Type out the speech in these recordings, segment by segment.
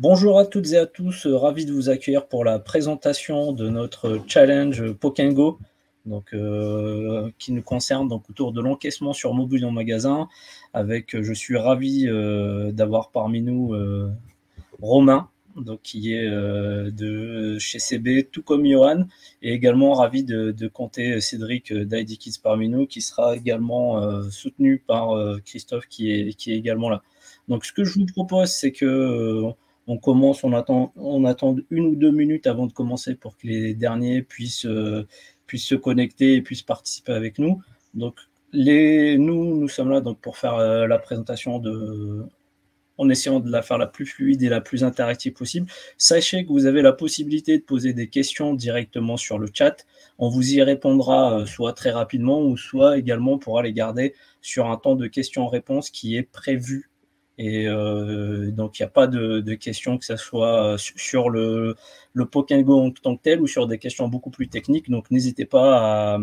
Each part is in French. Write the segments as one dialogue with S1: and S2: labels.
S1: Bonjour à toutes et à tous, ravi de vous accueillir pour la présentation de notre challenge Pokengo, donc qui nous concerne donc autour de l'encaissement sur mobile en magasin. Je suis ravi d'avoir parmi nous Romain, donc qui est de chez CB, tout comme Johan, et également ravi de compter Cédric d'ID Kids parmi nous, qui sera également soutenu par Christophe, qui est également là. Donc ce que je vous propose, c'est que on commence, on attend 1 ou 2 minutes avant de commencer pour que les derniers puissent se connecter et puissent participer avec nous. Donc nous sommes là donc pour faire la présentation en essayant de la faire la plus fluide et la plus interactive possible. Sachez que vous avez la possibilité de poser des questions directement sur le chat. On vous y répondra soit très rapidement ou soit également on pourra les garder sur un temps de questions-réponses qui est prévu. Et donc, il n'y a pas de questions, que ce soit sur le Pokégo en tant que tel ou sur des questions beaucoup plus techniques. Donc, n'hésitez pas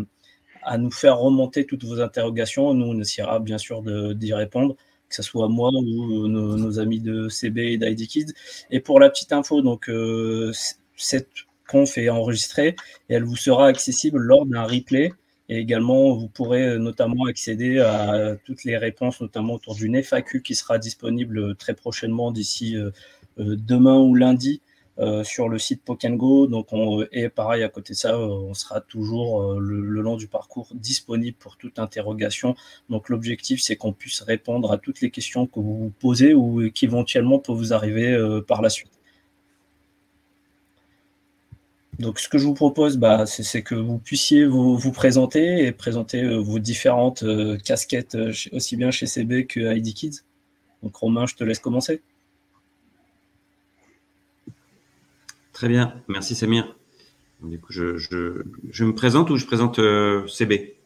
S1: à nous faire remonter toutes vos interrogations. Nous, on essaiera bien sûr d'y répondre, que ce soit moi ou nos amis de CB et d'ID Kids. Et pour la petite info, donc, cette conf est enregistrée et elle vous sera accessible lors d'un replay. Et également, vous pourrez notamment accéder à toutes les réponses, notamment autour d'une FAQ qui sera disponible très prochainement d'ici demain ou lundi sur le site Pokengo. Donc, et pareil, à côté de ça, on sera toujours le long du parcours disponible pour toute interrogation. Donc, l'objectif, c'est qu'on puisse répondre à toutes les questions que vous vous posez ou qui éventuellement peuvent vous arriver par la suite. Donc, ce que je vous propose, c'est que vous puissiez vous présenter et présenter vos différentes casquettes, aussi bien chez CB que ID Kids. Donc, Romain, je te laisse commencer.
S2: Très bien, merci Samir. Du coup, je me présente ou je présente CB?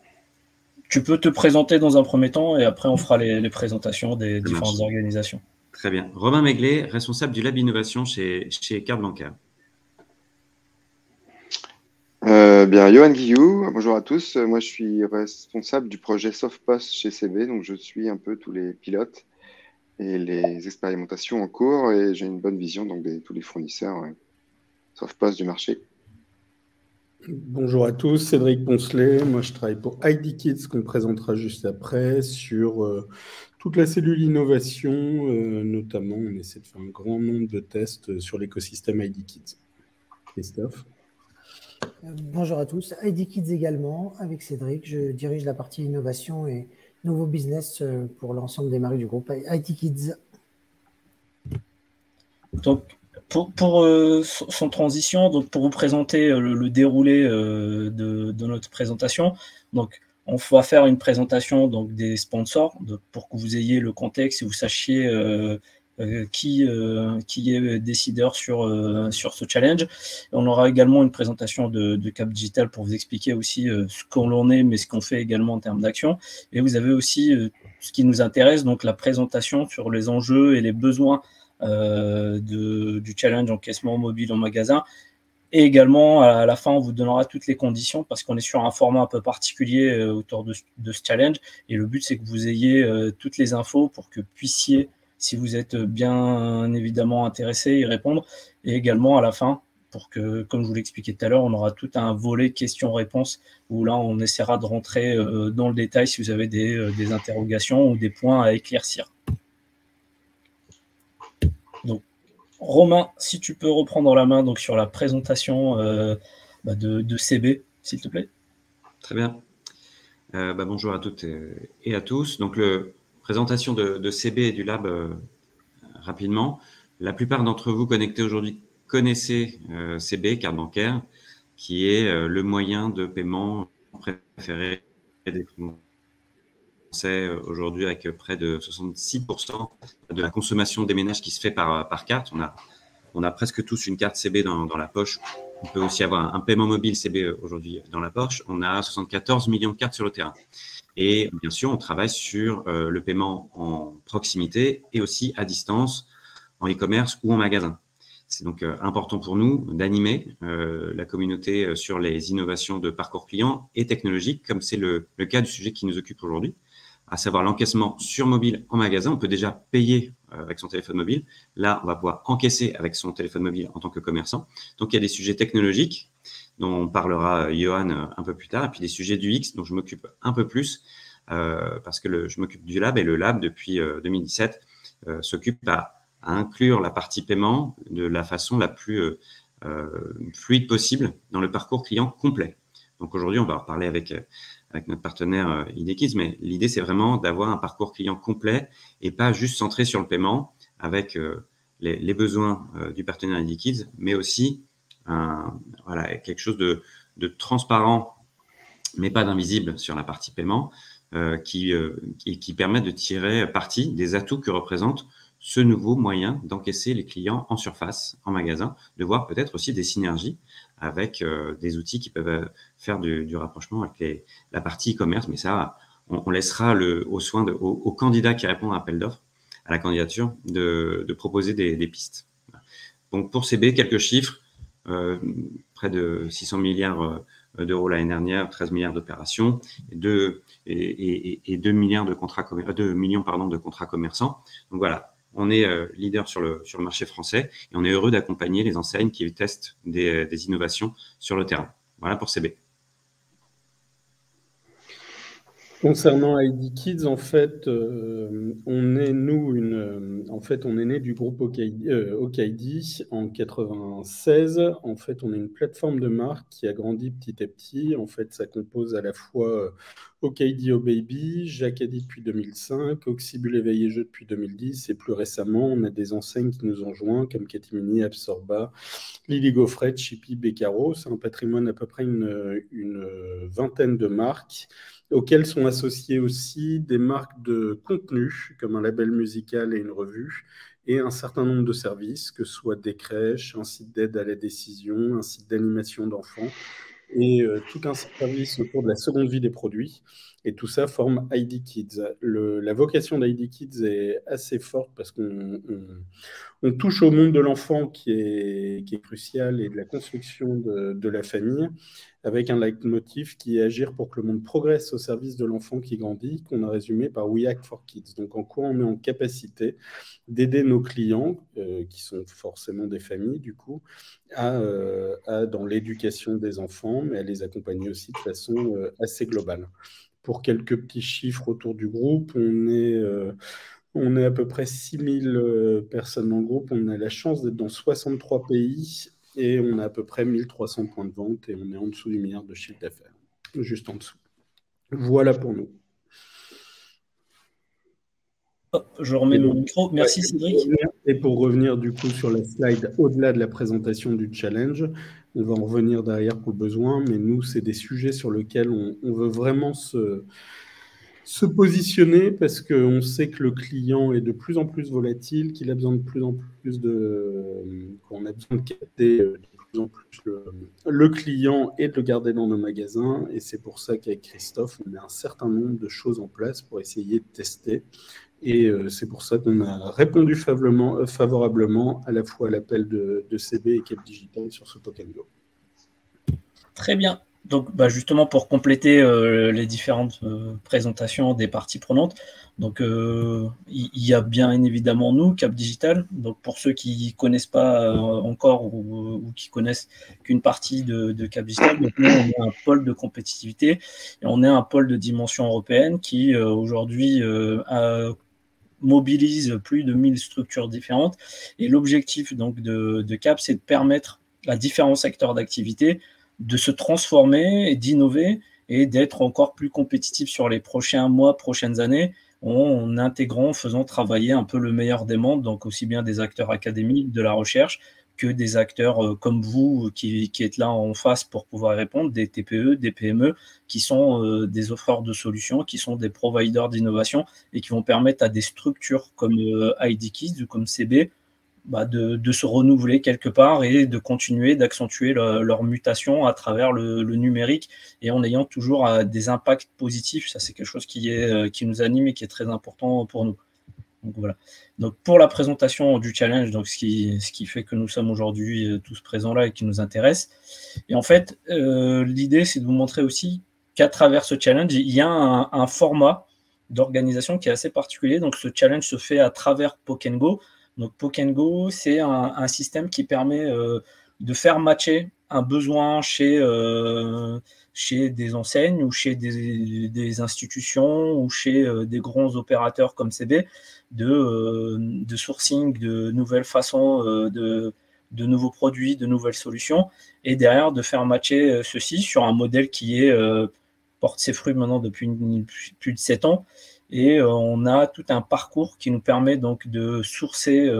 S1: Tu peux te présenter dans un premier temps et après on fera les présentations des différentes organisations.
S2: Très bien. Romain Meglet, responsable du Lab Innovation chez Carte Bancaire.
S3: Johan Guillou, bonjour à tous. Moi, je suis responsable du projet SoftPOS chez CB, donc je suis un peu tous les pilotes et les expérimentations en cours et j'ai une bonne vision donc de tous les fournisseurs SoftPOS du marché.
S4: Bonjour à tous, Cédric Poncelet. Moi, je travaille pour ID Kids, qu'on présentera juste après, sur toute la cellule innovation. Notamment, on essaie de faire un grand nombre de tests sur l'écosystème ID Kids. Christophe.
S5: Bonjour à tous, ID Kids également, avec Cédric. Je dirige la partie innovation et nouveau business pour l'ensemble des marques du groupe ID Kids.
S1: Donc, pour son transition, donc pour vous présenter le déroulé de notre présentation, donc on va faire une présentation donc des sponsors pour que vous ayez le contexte et vous sachiez qui est décideur sur ce challenge. On aura également une présentation de Cap Digital pour vous expliquer aussi ce qu'on l'on est, mais ce qu'on fait également en termes d'action. Et vous avez aussi ce qui nous intéresse, donc la présentation sur les enjeux et les besoins du challenge encaissement mobile en magasin. Et également, à la fin, on vous donnera toutes les conditions parce qu'on est sur un format un peu particulier autour de ce challenge. Et le but, c'est que vous ayez toutes les infos pour que puissiez, si vous êtes bien évidemment intéressé, y répondre. Et également, à la fin, pour que, comme je vous l'expliquais tout à l'heure, on aura tout un volet questions-réponses où là, on essaiera de rentrer dans le détail si vous avez des interrogations ou des points à éclaircir. Donc, Romain, si tu peux reprendre la main donc, sur la présentation de CB, s'il te plaît.
S2: Très bien. Bonjour à toutes et à tous. Donc, présentation de CB et du Lab rapidement. La plupart d'entre vous connectés aujourd'hui connaissez CB, carte bancaire, qui est le moyen de paiement préféré des Français aujourd'hui, avec près de 66% de la consommation des ménages qui se fait par carte. On a presque tous une carte CB dans la poche. On peut aussi avoir un paiement mobile CB aujourd'hui dans la poche. On a 74 millions de cartes sur le terrain. Et bien sûr, on travaille sur le paiement en proximité et aussi à distance, en e-commerce ou en magasin. C'est donc important pour nous d'animer la communauté sur les innovations de parcours client et technologiques, comme c'est le cas du sujet qui nous occupe aujourd'hui, à savoir l'encaissement sur mobile en magasin. On peut déjà payer avec son téléphone mobile. Là, on va pouvoir encaisser avec son téléphone mobile en tant que commerçant. Donc, il y a des sujets technologiques dont on parlera Johan un peu plus tard, et puis des sujets du X dont je m'occupe un peu plus parce que je m'occupe du lab, et le lab, depuis 2017, s'occupe à inclure la partie paiement de la façon la plus fluide possible dans le parcours client complet. Donc aujourd'hui, on va en reparler avec notre partenaire IDKids, mais l'idée, c'est vraiment d'avoir un parcours client complet et pas juste centré sur le paiement avec les besoins du partenaire IDKids, mais aussi voilà, quelque chose de transparent, mais pas d'invisible sur la partie paiement, qui permet de tirer parti des atouts que représente ce nouveau moyen d'encaisser les clients en surface, en magasin, de voir peut-être aussi des synergies avec des outils qui peuvent faire du rapprochement avec la partie e-commerce. Mais ça, on laissera au soin aux candidats qui répondent à l'appel d'offres, à la candidature, de proposer des pistes. Donc pour CB, quelques chiffres, près de 600 milliards d'euros l'année dernière, 13 milliards d'opérations et 2 millions de contrats commerçants. Donc voilà. On est leader sur le marché français et on est heureux d'accompagner les enseignes qui testent des innovations sur le terrain. Voilà pour CB.
S4: Concernant IDKids, en fait, on est né du groupe OKID en 96. En fait, on est une plateforme de marque qui a grandi petit à petit. En fait, ça compose à la fois OKID Oh Baby, Jacadi depuis 2005, Oxybul Éveillé Jeu depuis 2010, et plus récemment, on a des enseignes qui nous ont joints comme Catimini, Absorba, Lily Gaufrette, Chippy, Beccaro. C'est un patrimoine à peu près une vingtaine de marques, auxquelles sont associées aussi des marques de contenu, comme un label musical et une revue, et un certain nombre de services, que ce soit des crèches, un site d'aide à la décision, un site d'animation d'enfants, et tout un service autour de la seconde vie des produits. Et tout ça forme IDKids. La vocation d'IDKids est assez forte parce qu'on touche au monde de l'enfant qui est crucial, et de la construction de la famille, avec un leitmotiv qui est agir pour que le monde progresse au service de l'enfant qui grandit, qu'on a résumé par We Act for Kids. Donc en quoi on est en capacité d'aider nos clients, qui sont forcément des familles du coup, dans l'éducation des enfants, mais à les accompagner aussi de façon assez globale. Pour quelques petits chiffres autour du groupe, on est à peu près 6000 personnes dans le groupe. On a la chance d'être dans 63 pays et on a à peu près 1300 points de vente et on est en dessous du milliard de chiffre d'affaires, juste en dessous. Voilà pour nous.
S1: Hop, je remets mon micro. Merci Cédric.
S4: Et pour revenir du coup sur la slide, au-delà de la présentation du challenge, on va en revenir derrière pour le besoin, mais nous, c'est des sujets sur lesquels on veut vraiment se positionner, parce qu'on sait que le client est de plus en plus volatile, qu'il a besoin de plus en plus qu'on a besoin de capter de plus en plus le client et de le garder dans nos magasins. Et c'est pour ça qu'avec Christophe, on met un certain nombre de choses en place pour essayer de tester. Et c'est pour ça qu'on a répondu favorablement à la fois à l'appel de CB et Cap Digital sur ce Pokémon Go.
S1: Très bien. Donc, justement, pour compléter les différentes présentations des parties prenantes, donc il y a bien évidemment nous, Cap Digital. Donc, pour ceux qui ne connaissent pas encore ou qui connaissent qu'une partie de Cap Digital, donc nous, on est un pôle de compétitivité et on est un pôle de dimension européenne qui aujourd'hui mobilise plus de 1000 structures différentes. Et l'objectif donc de Cap, c'est de permettre à différents secteurs d'activité de se transformer et d'innover et d'être encore plus compétitif sur les prochains mois, prochaines années, en intégrant, en faisant travailler un peu le meilleur des mondes, donc aussi bien des acteurs académiques, de la recherche, que des acteurs comme vous qui êtes là en face pour pouvoir répondre, des TPE, des PME, qui sont des offreurs de solutions, qui sont des providers d'innovation et qui vont permettre à des structures comme IDKids ou comme CB de se renouveler quelque part et de continuer d'accentuer leur mutation à travers le numérique et en ayant toujours des impacts positifs. Ça, c'est quelque chose qui nous anime et qui est très important pour nous. Donc voilà. Donc pour la présentation du challenge, donc ce qui fait que nous sommes aujourd'hui tous présents là et qui nous intéresse. Et en fait, l'idée, c'est de vous montrer aussi qu'à travers ce challenge, il y a un format d'organisation qui est assez particulier. Donc, ce challenge se fait à travers Pokengo. Donc, Pokengo, c'est un système qui permet de faire matcher un besoin chez des enseignes ou chez des institutions ou chez des grands opérateurs comme CB de sourcing, de nouvelles façons de nouveaux produits, de nouvelles solutions, et derrière de faire matcher ceci sur un modèle qui porte ses fruits maintenant depuis plus de 7 ans. Et on a tout un parcours qui nous permet donc de sourcer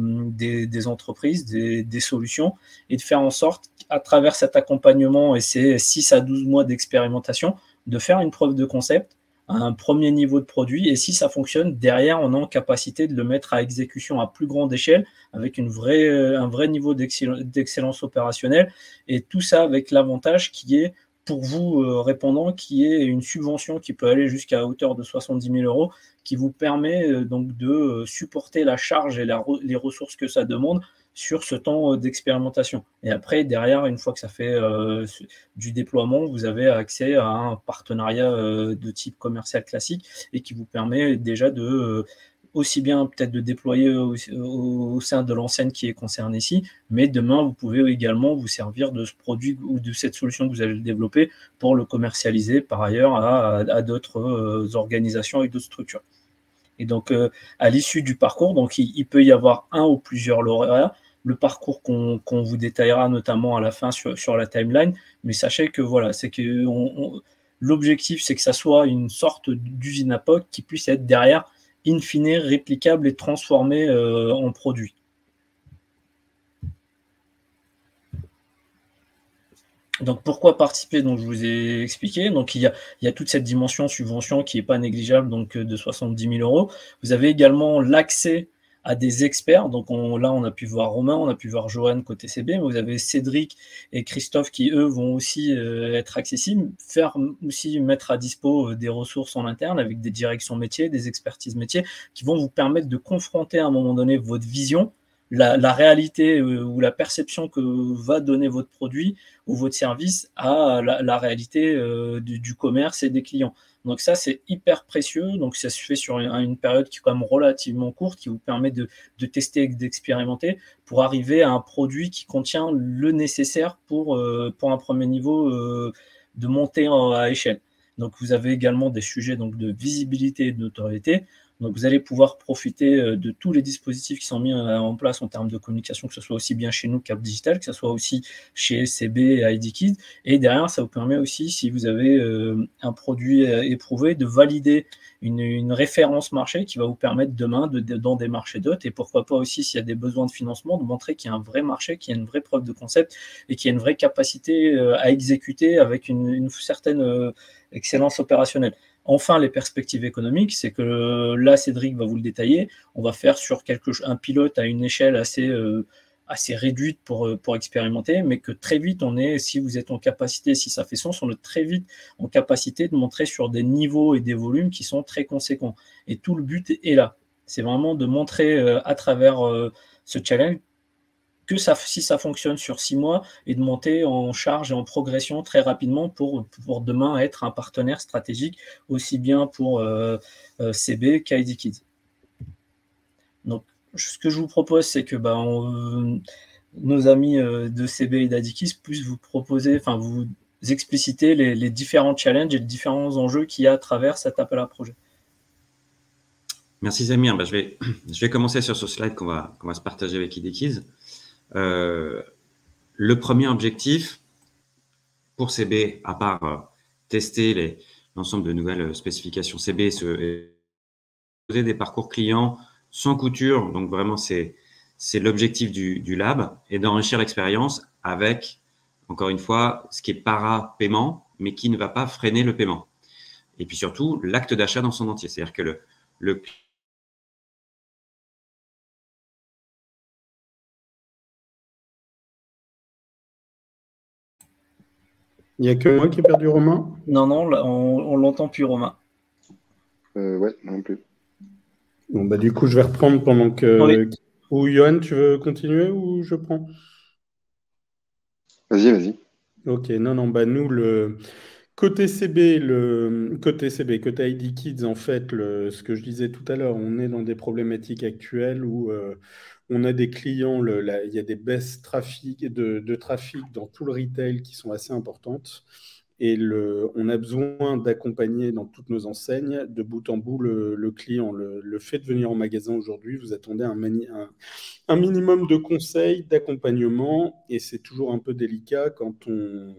S1: des entreprises, des solutions, et de faire en sorte, à travers cet accompagnement et ces 6 à 12 mois d'expérimentation, de faire une preuve de concept, un premier niveau de produit, et si ça fonctionne, derrière, on est en capacité de le mettre à exécution à plus grande échelle, avec un vrai niveau d'excellence opérationnelle, et tout ça avec l'avantage qui est, pour vous répondants, qui est une subvention qui peut aller jusqu'à hauteur de 70 000 €, qui vous permet donc de supporter la charge et les ressources que ça demande sur ce temps d'expérimentation. Et après, derrière, une fois que ça fait du déploiement, vous avez accès à un partenariat de type commercial classique et qui vous permet déjà de aussi bien peut-être de déployer au sein de l'enseigne qui est concernée ici, mais demain, vous pouvez également vous servir de ce produit ou de cette solution que vous allez développer pour le commercialiser par ailleurs à d'autres organisations et d'autres structures. Et donc, à l'issue du parcours, donc, il peut y avoir un ou plusieurs lauréats, le parcours qu'on vous détaillera notamment à la fin sur la timeline, mais sachez que voilà, c'est que l'objectif, c'est que ça soit une sorte d'usine à POC qui puisse être derrière in fine réplicable et transformé en produit. Donc, pourquoi participer? Donc, je vous ai expliqué. Donc, il y a toute cette dimension subvention qui n'est pas négligeable, donc de 70 000 €. Vous avez également l'accès à des experts. Donc, là, on a pu voir Romain, on a pu voir Johan côté CB, mais vous avez Cédric et Christophe qui, eux, vont aussi être accessibles, faire aussi mettre à dispo des ressources en interne avec des directions métiers, des expertises métiers qui vont vous permettre de confronter à un moment donné votre vision, la réalité ou la perception que va donner votre produit ou votre service à la réalité du commerce et des clients. Donc ça, c'est hyper précieux. Donc ça se fait sur une période qui est quand même relativement courte, qui vous permet de tester et d'expérimenter pour arriver à un produit qui contient le nécessaire pour un premier niveau de montée à échelle. Donc vous avez également des sujets donc, de visibilité et de notoriété. Donc, vous allez pouvoir profiter de tous les dispositifs qui sont mis en place en termes de communication, que ce soit aussi bien chez nous, Cap Digital, que ce soit aussi chez CB et IDKids. Et derrière, ça vous permet aussi, si vous avez un produit éprouvé, de valider une référence marché qui va vous permettre demain d'en démarcher d'autres. Et pourquoi pas aussi, s'il y a des besoins de financement, de montrer qu'il y a un vrai marché, qu'il y a une vraie preuve de concept et qu'il y a une vraie capacité à exécuter avec une certaine excellence opérationnelle. Enfin, les perspectives économiques, c'est que là, Cédric va vous le détailler, on va faire sur un pilote à une échelle assez réduite pour expérimenter, mais que très vite, si vous êtes en capacité, si ça fait sens, on est très vite en capacité de montrer sur des niveaux et des volumes qui sont très conséquents. Et tout le but est là. C'est vraiment de montrer à travers ce challenge que si ça fonctionne sur 6 mois et de monter en charge et en progression très rapidement pour demain être un partenaire stratégique aussi bien pour CB qu'IDKids. Donc, ce que je vous propose, c'est que nos amis de CB et d'IDKids puissent vous proposer, vous expliciter les différents challenges et les différents enjeux qu'il y a à travers cet appel à projet.
S2: Merci Samir. Je vais commencer sur ce slide qu'on va se partager avec IDKids. Le premier objectif pour CB, à part tester l'ensemble de nouvelles spécifications CB, c'est poser des parcours clients sans couture. Donc vraiment, c'est l'objectif du lab, et d'enrichir l'expérience avec, encore une fois, ce qui est para-paiement, mais qui ne va pas freiner le paiement. Et puis surtout, l'acte d'achat dans son entier. C'est-à-dire que le
S4: Il n'y a que moi qui ai perdu Romain?
S1: Non, on l'entend plus, Romain.
S3: Ouais, non plus.
S4: Bon, du coup, je vais reprendre pendant que...
S1: Oui.
S4: Ou Johan, tu veux continuer ou je prends?
S3: Vas-y.
S4: Ok, non, nous, Côté côté ID Kids, en fait, ce que je disais tout à l'heure, on est dans des problématiques actuelles où on a des clients, il y a des baisses de trafic dans tout le retail qui sont assez importantes. Et on a besoin d'accompagner dans toutes nos enseignes, de bout en bout, le client. Le fait de venir en magasin aujourd'hui, vous attendez un minimum de conseils, d'accompagnement, et c'est toujours un peu délicat quand on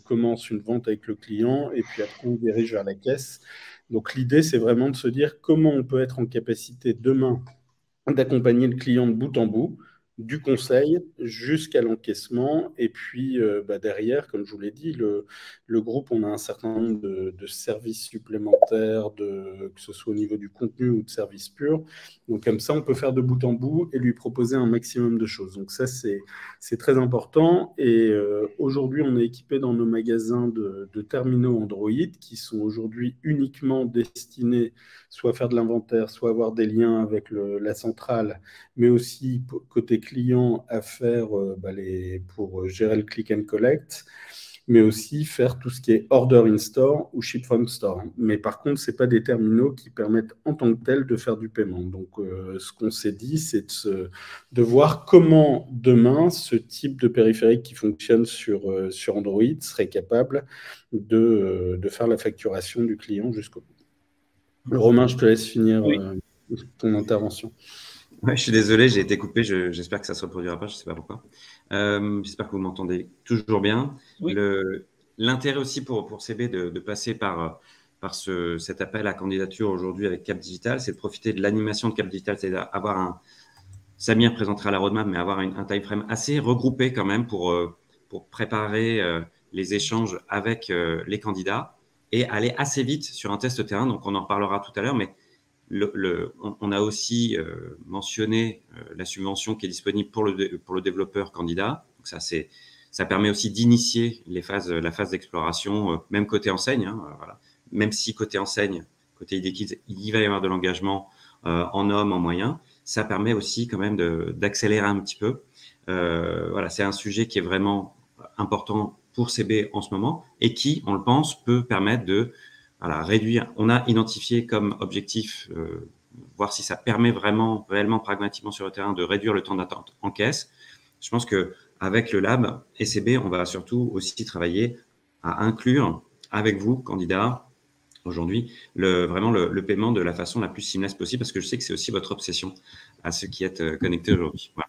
S4: commence une vente avec le client, et puis après on dirige vers la caisse. Donc l'idée, c'est vraiment de se dire comment on peut être en capacité demain d'accompagner le client de bout en bout, du conseil jusqu'à l'encaissement. Et puis derrière, comme je vous l'ai dit, le groupe, on a un certain nombre de services supplémentaires, que ce soit au niveau du contenu ou de services purs. Donc comme ça, on peut faire de bout en bout et lui proposer un maximum de choses. Donc ça, c'est très important. Et aujourd'hui, on est équipé dans nos magasins de terminaux Android qui sont aujourd'hui uniquement destinés soit à faire de l'inventaire, soit avoir des liens avec la centrale, mais aussi côté client à faire pour gérer le click and collect, mais aussi faire tout ce qui est order in store ou ship from store. Mais par contre, ce n'est pas des terminaux qui permettent en tant que tels de faire du paiement. Donc, ce qu'on s'est dit, c'est de voir comment demain, ce type de périphérique qui fonctionne sur Android serait capable de faire la facturation du client jusqu'au bout. Romain, je te laisse finir ton intervention.
S2: Ouais, je suis désolé, j'ai été coupé. J'espère que ça ne se reproduira pas, je ne sais pas pourquoi. J'espère que vous m'entendez toujours bien.
S1: Oui.
S2: L'intérêt aussi pour CB de passer par cet appel à candidature aujourd'hui avec Cap Digital, c'est de profiter de l'animation de Cap Digital, c'est-à-dire avoir Samir présentera la roadmap, mais avoir un time frame assez regroupé quand même pour préparer les échanges avec les candidats et aller assez vite sur un test terrain. Donc, on en reparlera tout à l'heure, mais on a aussi mentionné la subvention qui est disponible pour le développeur candidat. Donc ça permet aussi d'initier la phase d'exploration, même côté enseigne. Voilà. Même si côté enseigne, côté ID Kids, il va y avoir de l'engagement en hommes, en moyens, ça permet aussi quand même d'accélérer un petit peu. Voilà, c'est un sujet qui est vraiment important pour CB en ce moment et qui, on le pense, peut permettre de réduire. On a identifié comme objectif, voir si ça permet réellement, pragmatiquement sur le terrain, de réduire le temps d'attente en caisse. Je pense qu'avec le lab et CB, on va surtout aussi travailler à inclure avec vous, candidats, aujourd'hui, vraiment le paiement de la façon la plus seamless possible, parce que je sais que c'est aussi votre obsession à ceux qui êtes connectés aujourd'hui. Voilà.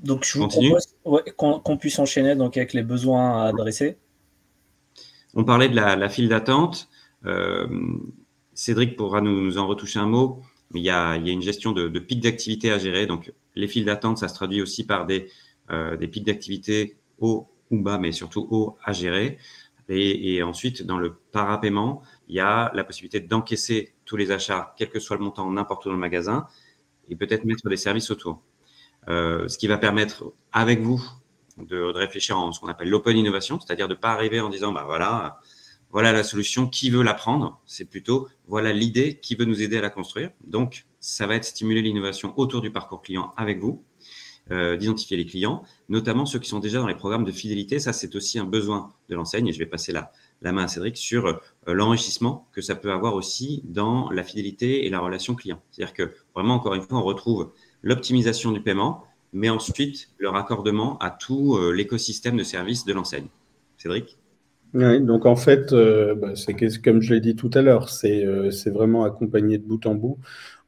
S1: Donc, je vous propose qu'on puisse enchaîner donc, avec les besoins à adresser.
S2: On parlait de la file d'attente. Cédric pourra nous en retoucher un mot, mais il y a une gestion de pics d'activité à gérer. Donc, les files d'attente, ça se traduit aussi par des pics d'activité hauts ou bas, mais surtout hauts à gérer. Et ensuite, dans le parapaiement, il y a la possibilité d'encaisser tous les achats, quel que soit le montant, n'importe où dans le magasin, et peut-être mettre des services autour. Ce qui va permettre avec vous de réfléchir en ce qu'on appelle l'open innovation, c'est-à-dire de ne pas arriver en disant voilà la solution, qui veut la prendre? C'est plutôt voilà l'idée, qui veut nous aider à la construire. Donc, ça va être stimuler l'innovation autour du parcours client avec vous, d'identifier les clients, notamment ceux qui sont déjà dans les programmes de fidélité. Ça, c'est aussi un besoin de l'enseigne et je vais passer la main à Cédric sur l'enrichissement que ça peut avoir aussi dans la fidélité et la relation client. C'est-à-dire que vraiment, encore une fois, on retrouve l'optimisation du paiement, mais ensuite le raccordement à tout l'écosystème de services de l'enseigne. Cédric?
S4: Oui, donc en fait, c'est comme je l'ai dit tout à l'heure, c'est vraiment accompagné de bout en bout.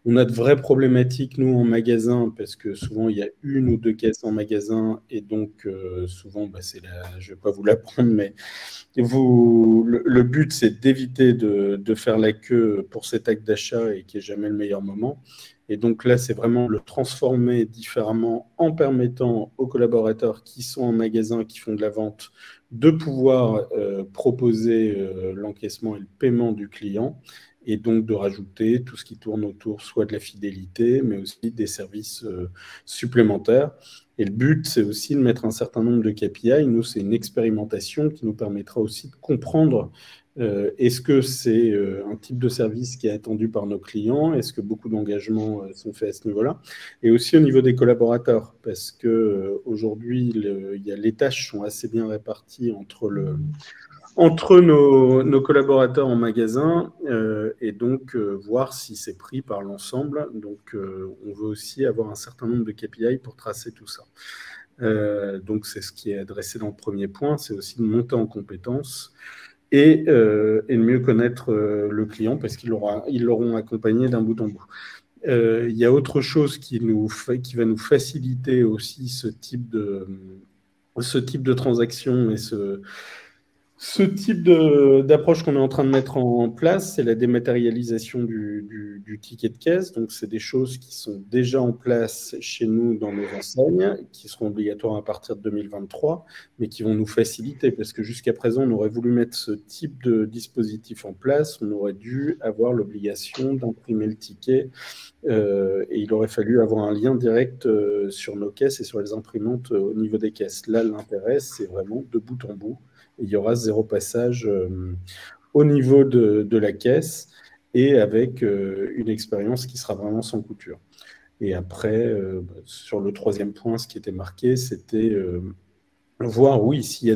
S4: On a de vraies problématiques, nous, en magasin, parce que souvent, il y a une ou deux caisses en magasin, et donc souvent, je ne vais pas vous l'apprendre, mais le but, c'est d'éviter de faire la queue pour cet acte d'achat et qui n'est jamais le meilleur moment. Et donc là, c'est vraiment le transformer différemment en permettant aux collaborateurs qui sont en magasin, qui font de la vente, de pouvoir proposer l'encaissement et le paiement du client. et donc de rajouter tout ce qui tourne autour soit de la fidélité, mais aussi des services supplémentaires. Et le but, c'est aussi de mettre un certain nombre de KPI. Nous, c'est une expérimentation qui nous permettra aussi de comprendre est-ce que c'est un type de service qui est attendu par nos clients? Est-ce que beaucoup d'engagements sont faits à ce niveau-là? Et aussi au niveau des collaborateurs, parce qu'aujourd'hui, les tâches sont assez bien réparties entre nos collaborateurs en magasin et donc voir si c'est pris par l'ensemble. Donc, on veut aussi avoir un certain nombre de KPI pour tracer tout ça. Donc, c'est ce qui est adressé dans le premier point, c'est aussi de monter en compétences et de mieux connaître le client parce qu'ils l'auront accompagné d'un bout en bout. Il y a autre chose qui va nous faciliter aussi ce type de transaction et ce type d'approche qu'on est en train de mettre en place, c'est la dématérialisation du ticket de caisse. Donc, c'est des choses qui sont déjà en place chez nous dans nos enseignes, qui seront obligatoires à partir de 2023, mais qui vont nous faciliter parce que jusqu'à présent, on aurait voulu mettre ce type de dispositif en place. On aurait dû avoir l'obligation d'imprimer le ticket et il aurait fallu avoir un lien direct sur nos caisses et sur les imprimantes au niveau des caisses. Là, l'intérêt, c'est vraiment de bout en bout. Il y aura 0 passage au niveau de la caisse et avec une expérience qui sera vraiment sans couture. Et après, sur le troisième point, ce qui était marqué, c'était voir, oui, si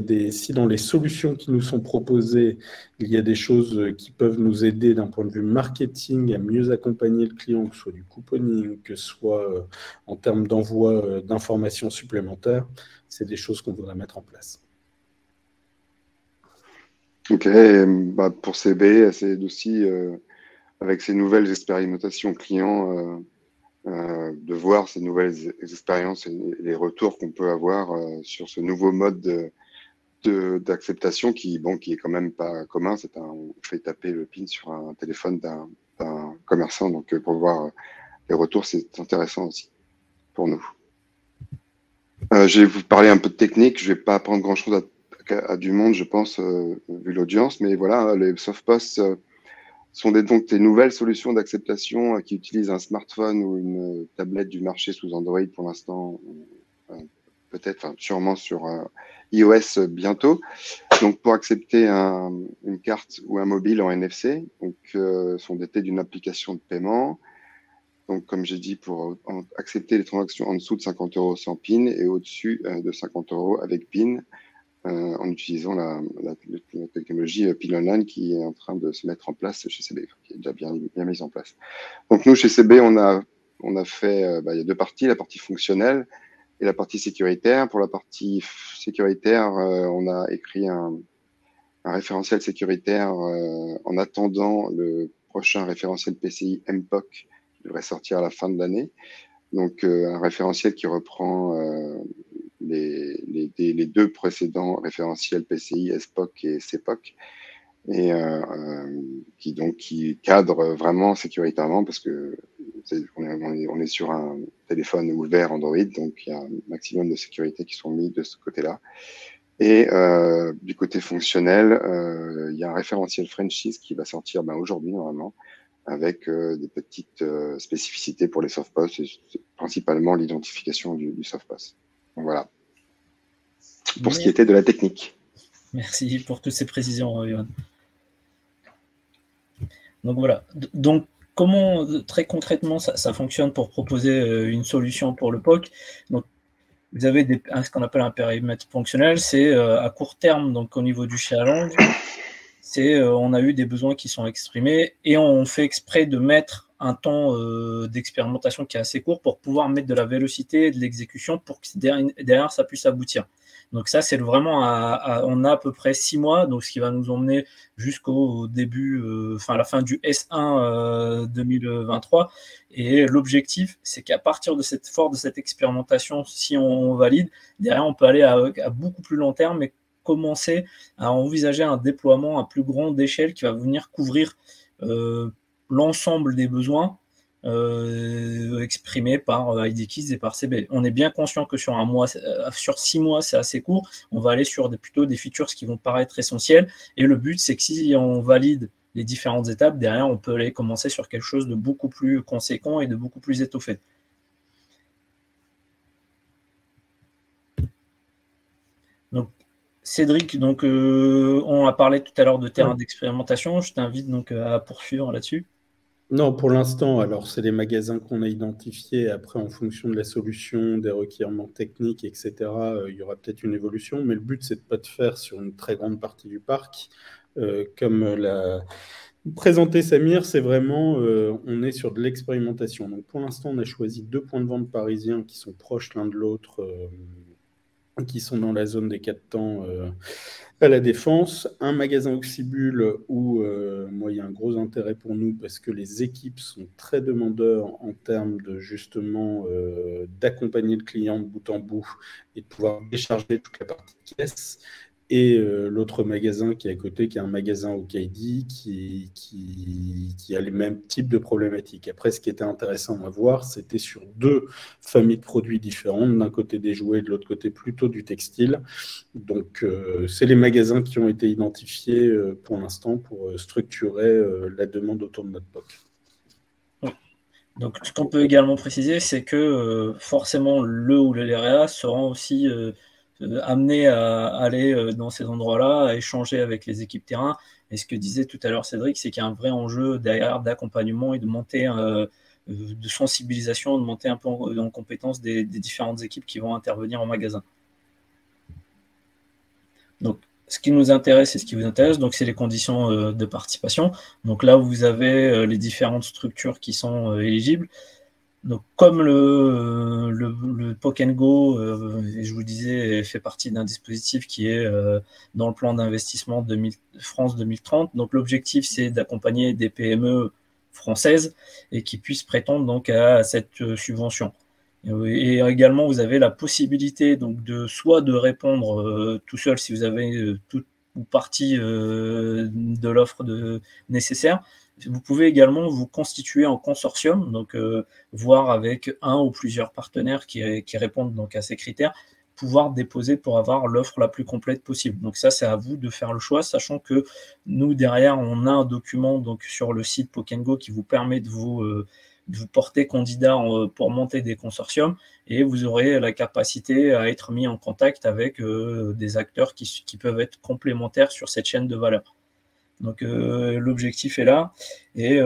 S4: dans les solutions qui nous sont proposées, il y a des choses qui peuvent nous aider d'un point de vue marketing à mieux accompagner le client, que ce soit du couponing, que ce soit en termes d'envoi d'informations supplémentaires, c'est des choses qu'on voudrait mettre en place.
S3: Ok, pour CB, c'est aussi avec ces nouvelles expérimentations clients, de voir ces nouvelles expériences et les retours qu'on peut avoir sur ce nouveau mode d'acceptation qui est quand même pas commun. On fait taper le PIN sur un téléphone d'un commerçant, donc pour voir les retours, c'est intéressant aussi pour nous. Je vais vous parler un peu de technique. Je vais pas apprendre grand-chose à du monde, je pense, vu l'audience, mais voilà, les SoftPOS sont donc des nouvelles solutions d'acceptation qui utilisent un smartphone ou une tablette du marché sous Android pour l'instant, peut-être, sûrement sur iOS bientôt. Donc, pour accepter une carte ou un mobile en NFC, donc sont dotés d'une application de paiement. Donc, comme j'ai dit, pour accepter les transactions en dessous de 50 € sans PIN et au-dessus de 50 € avec PIN, en utilisant la technologie PIN Online qui est en train de se mettre en place chez CB, qui est déjà bien mise en place. Donc nous, chez CB, on a fait, il y a deux parties, la partie fonctionnelle et la partie sécuritaire. Pour la partie sécuritaire, on a écrit un référentiel sécuritaire en attendant le prochain référentiel PCI MPOC qui devrait sortir à la fin de l'année. Donc un référentiel qui reprend les deux précédents référentiels PCI, SPOC et CPOC, et qui cadre vraiment sécuritairement parce que on est sur un téléphone ouvert Android, donc il y a un maximum de sécurité qui sont mis de ce côté-là. Et du côté fonctionnel, il y a un référentiel Frenchies qui va sortir aujourd'hui normalement, avec des petites spécificités pour les SoftPOS, principalement l'identification du SoftPOS. Donc voilà, pour ce qui était de la technique.
S1: Merci pour toutes ces précisions, Johan. Donc voilà. Donc comment très concrètement ça fonctionne pour proposer une solution pour le POC? Donc vous avez ce qu'on appelle un périmètre fonctionnel, c'est à court terme, donc au niveau du challenge, on a eu des besoins qui sont exprimés et on fait exprès de mettre un temps d'expérimentation qui est assez court pour pouvoir mettre de la vélocité et de l'exécution pour que derrière ça puisse aboutir. Donc ça, c'est vraiment on a à peu près 6 mois, donc ce qui va nous emmener jusqu'au début, à la fin du S1 2023. Et l'objectif, c'est qu'à partir de cette expérimentation, si on valide, derrière on peut aller à beaucoup plus long terme et commencer à envisager un déploiement à plus grande échelle qui va venir couvrir l'ensemble des besoins exprimés par IDKids et par CB. On est bien conscient que sur 6 mois, c'est assez court. On va aller sur plutôt des features qui vont paraître essentielles. Et le but, c'est que si on valide les différentes étapes, derrière, on peut aller commencer sur quelque chose de beaucoup plus conséquent et de beaucoup plus étoffé. Donc, Cédric, donc, on a parlé tout à l'heure de terrain d'expérimentation. Je t'invite donc à poursuivre là-dessus.
S4: Non, pour l'instant, alors c'est les magasins qu'on a identifiés. Après, en fonction de la solution, des requériments techniques, etc., il y aura peut-être une évolution. Mais le but, c'est de ne pas te faire sur une très grande partie du parc. Comme l'a présenté Samir, c'est vraiment, on est sur de l'expérimentation. Donc pour l'instant, on a choisi 2 points de vente parisiens qui sont proches l'un de l'autre, qui sont dans la zone des 4 temps à la Défense, un magasin Oxybul où moi il y a un gros intérêt pour nous parce que les équipes sont très demandeurs en termes de justement d'accompagner le client de bout en bout et de pouvoir décharger toute la partie caisse. Et l'autre magasin qui est à côté, qui est un magasin Okaydi, qui a les mêmes types de problématiques. Après, ce qui était intéressant à voir, c'était sur 2 familles de produits différentes, d'un côté des jouets, de l'autre côté plutôt du textile. Donc, c'est les magasins qui ont été identifiés pour l'instant pour structurer la demande autour de notre POC.
S1: Donc, ce qu'on peut également préciser, c'est que forcément, le ou les LRA seront aussi amenés à aller dans ces endroits-là, à échanger avec les équipes terrain. Et ce que disait tout à l'heure Cédric, c'est qu'il y a un vrai enjeu derrière d'accompagnement et de montée, de sensibilisation, de monter un peu en compétence des différentes équipes qui vont intervenir en magasin. Donc, ce qui nous intéresse et ce qui vous intéresse, donc c'est les conditions de participation. Donc là, vous avez les différentes structures qui sont éligibles. Donc, comme le Pokengo, et je vous disais, fait partie d'un dispositif qui est dans le plan d'investissement France 2030. Donc, l'objectif, c'est d'accompagner des PME françaises et qui puissent prétendre donc à cette subvention. Et également, vous avez la possibilité donc soit de répondre tout seul si vous avez toute ou partie de l'offre nécessaire. Vous pouvez également vous constituer en consortium, donc voir avec un ou plusieurs partenaires qui répondent donc à ces critères, pouvoir déposer pour avoir l'offre la plus complète possible. Donc ça, c'est à vous de faire le choix, sachant que nous, derrière, on a un document donc, sur le site Pokengo qui vous permet de vous porter candidat pour monter des consortiums et vous aurez la capacité à être mis en contact avec des acteurs qui peuvent être complémentaires sur cette chaîne de valeur. Donc l'objectif est là et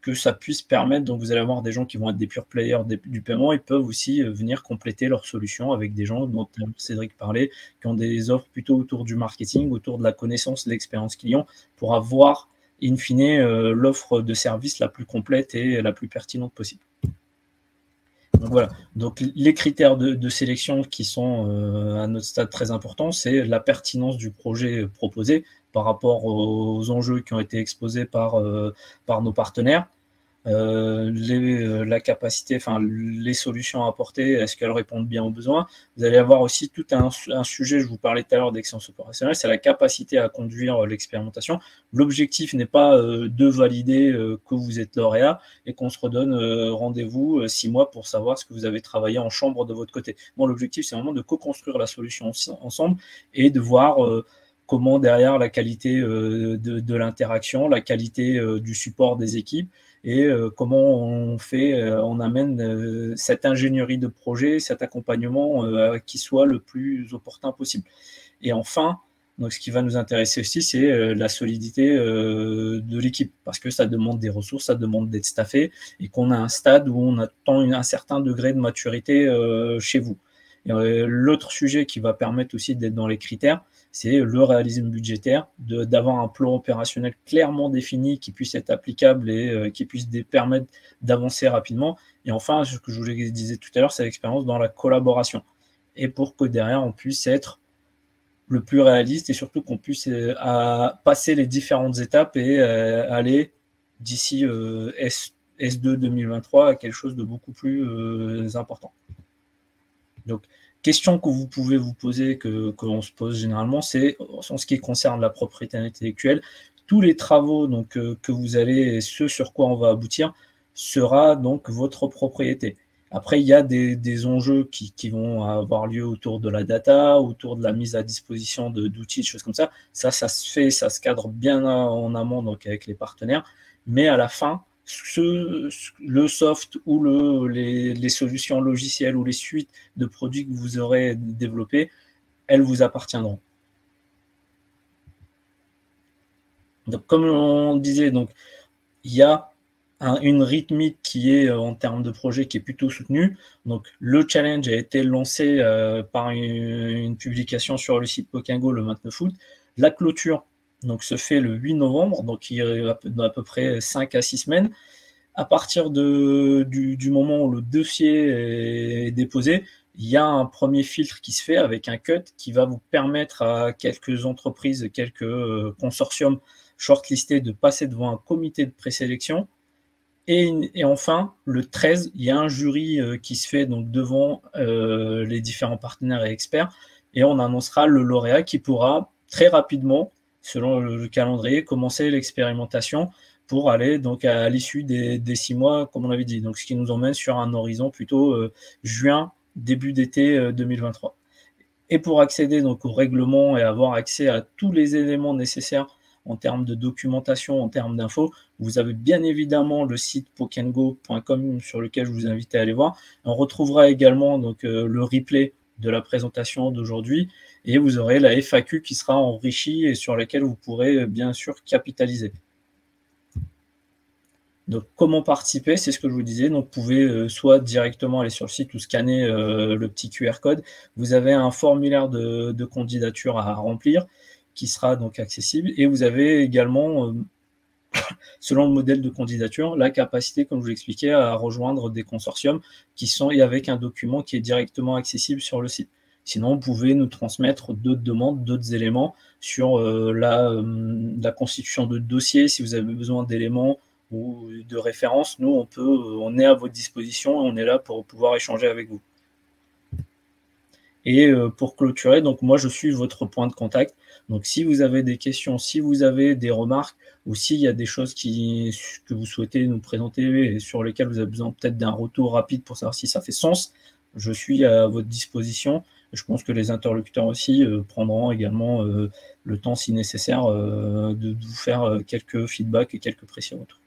S1: que ça puisse permettre, donc vous allez avoir des gens qui vont être des pure players du paiement, ils peuvent aussi venir compléter leur solution avec des gens dont Cédric parlait, qui ont des offres plutôt autour du marketing, autour de la connaissance, de l'expérience client, pour avoir in fine l'offre de service la plus complète et la plus pertinente possible. Donc voilà, donc les critères de sélection qui sont à notre stade très importants, c'est la pertinence du projet proposé par rapport aux enjeux qui ont été exposés par nos partenaires, la capacité, enfin les solutions à apporter, est-ce qu'elles répondent bien aux besoins. Vous allez avoir aussi tout un sujet, je vous parlais tout à l'heure d'excellence opérationnelle, c'est la capacité à conduire l'expérimentation. L'objectif n'est pas de valider que vous êtes lauréat et qu'on se redonne rendez-vous 6 mois pour savoir ce que vous avez travaillé en chambre de votre côté. Bon, l'objectif, c'est vraiment de co-construire la solution ensemble et de voir comment derrière la qualité de l'interaction, la qualité du support des équipes et comment on amène cette ingénierie de projet, cet accompagnement qui soit le plus opportun possible. Et enfin, donc ce qui va nous intéresser aussi, c'est la solidité de l'équipe, parce que ça demande des ressources, ça demande d'être staffé, et qu'on a un stade où on attend un certain degré de maturité chez vous. L'autre sujet qui va permettre aussi d'être dans les critères, c'est le réalisme budgétaire, d'avoir un plan opérationnel clairement défini qui puisse être applicable et qui puisse permettre d'avancer rapidement. Et enfin, ce que je vous disais tout à l'heure, c'est l'expérience dans la collaboration. Et pour que derrière, on puisse être le plus réaliste et surtout qu'on puisse passer les différentes étapes et aller d'ici S2 2023 à quelque chose de beaucoup plus important. Donc, question que vous pouvez vous poser, que l'on se pose généralement, c'est en ce qui concerne la propriété intellectuelle, tous les travaux donc, que vous allez, et ce sur quoi on va aboutir, sera donc votre propriété. Après, il y a des enjeux qui vont avoir lieu autour de la data, autour de la mise à disposition d'outils, de choses comme ça. Ça se fait, ça se cadre bien en amont donc avec les partenaires. Mais à la fin, le soft ou les solutions logicielles ou les suites de produits que vous aurez développés, elles vous appartiendront. Donc, comme on disait, donc, il y a une rythmique qui est, en termes de projet, qui est plutôt soutenue. Donc, le challenge a été lancé par une publication sur le site Pokengo le 29 août. La clôture donc, se fait le 8 novembre, donc il y a à peu près 5 à 6 semaines. À partir du moment où le dossier est déposé, il y a un premier filtre qui se fait avec un cut qui va vous permettre à quelques entreprises, quelques consortiums shortlistés de passer devant un comité de présélection. Et enfin, le 13, il y a un jury qui se fait donc devant les différents partenaires et experts, et on annoncera le lauréat qui pourra très rapidement, selon le calendrier, commencer l'expérimentation pour aller donc à l'issue des 6 mois, comme on avait dit. Donc, ce qui nous emmène sur un horizon plutôt juin, début d'été 2023. Et pour accéder donc au règlement et avoir accès à tous les éléments nécessaires en termes de documentation, en termes d'infos, vous avez bien évidemment le site pokengo.com sur lequel je vous invite à aller voir. On retrouvera également donc, le replay de la présentation d'aujourd'hui et vous aurez la FAQ qui sera enrichie et sur laquelle vous pourrez bien sûr capitaliser. Donc, comment participer? C'est ce que je vous disais. Donc, vous pouvez soit directement aller sur le site ou scanner le petit QR code. Vous avez un formulaire de candidature à remplir qui sera donc accessible. Et vous avez également, selon le modèle de candidature, la capacité, comme je vous l'expliquais, à rejoindre des consortiums qui sont et avec un document qui est directement accessible sur le site. Sinon, vous pouvez nous transmettre d'autres demandes, d'autres éléments sur la constitution de dossiers, si vous avez besoin d'éléments ou de références. Nous, on est à votre disposition et on est là pour pouvoir échanger avec vous. Et pour clôturer, donc moi, je suis votre point de contact. Donc, si vous avez des questions, si vous avez des remarques, ou s'il y a des choses que vous souhaitez nous présenter et sur lesquelles vous avez besoin peut-être d'un retour rapide pour savoir si ça fait sens, je suis à votre disposition. Je pense que les interlocuteurs aussi prendront également le temps, si nécessaire, de vous faire quelques feedbacks et quelques précis retours.